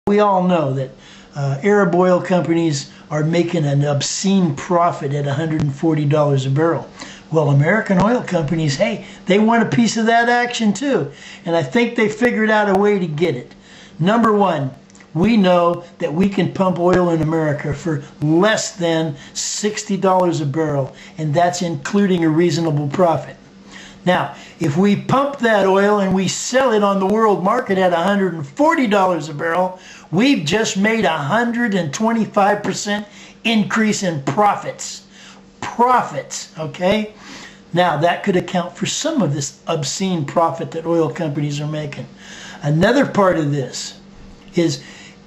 We all know that Arab oil companies are making an obscene profit at $140 a barrel. Well, American oil companies, hey, they want a piece of that action too. And I think they figured out a way to get it. Number one, we know that we can pump oil in America for less than $60 a barrel, and that's including a reasonable profit. Now, if we pump that oil and we sell it on the world market at $140 a barrel, we've just made a 125% increase in profits. Profits, okay? Now, that could account for some of this obscene profit that oil companies are making. Another part of this is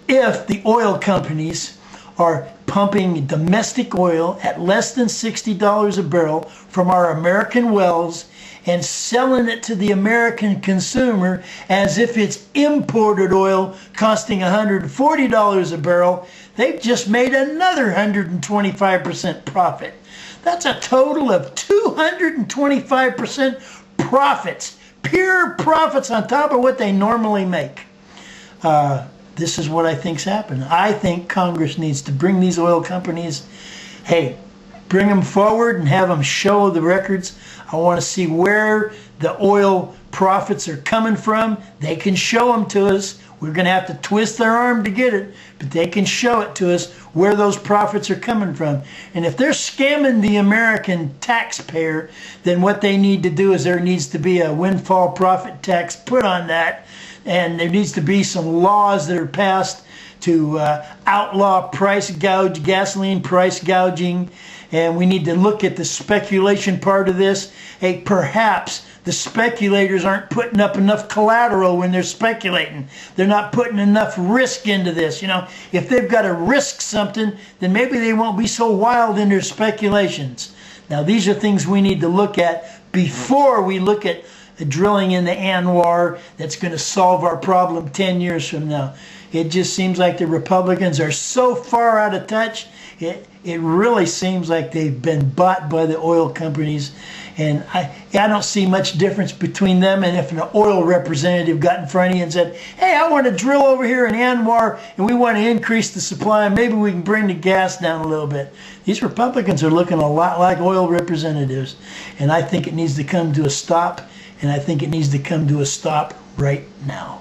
if the oil companies are pumping domestic oil at less than $60 a barrel from our American wells and selling it to the American consumer as if it's imported oil costing $140 a barrel, they've just made another 125% profit. That's a total of 225% profits, pure profits on top of what they normally make. This is what I think's happened. I think Congress needs to bring these oil companies, hey, bring them forward and have them show the records. I want to see where the oil profits are coming from. They can show them to us. We're going to have to twist their arm to get it, but they can show it to us where those profits are coming from. And if they're scamming the American taxpayer, then what they need to do is there needs to be a windfall profit tax put on that, and there needs to be some laws that are passed to outlaw gasoline price gouging, and we need to look at the speculation part of this. Hey, perhaps the speculators aren't putting up enough collateral when they're speculating. They're not putting enough risk into this. You know, if they've got to risk something, then maybe they won't be so wild in their speculations. Now, these are things we need to look at before we look at drilling in the Anwar that's going to solve our problem 10 years from now. It just seems like the Republicans are so far out of touch. It really seems like they've been bought by the oil companies. And I don't see much difference between them and if an oil representative got in front of you and said, hey, I want to drill over here in Anwar and we want to increase the supply and maybe we can bring the gas down a little bit. These Republicans are looking a lot like oil representatives. And I think it needs to come to a stop. And I think it needs to come to a stop right now.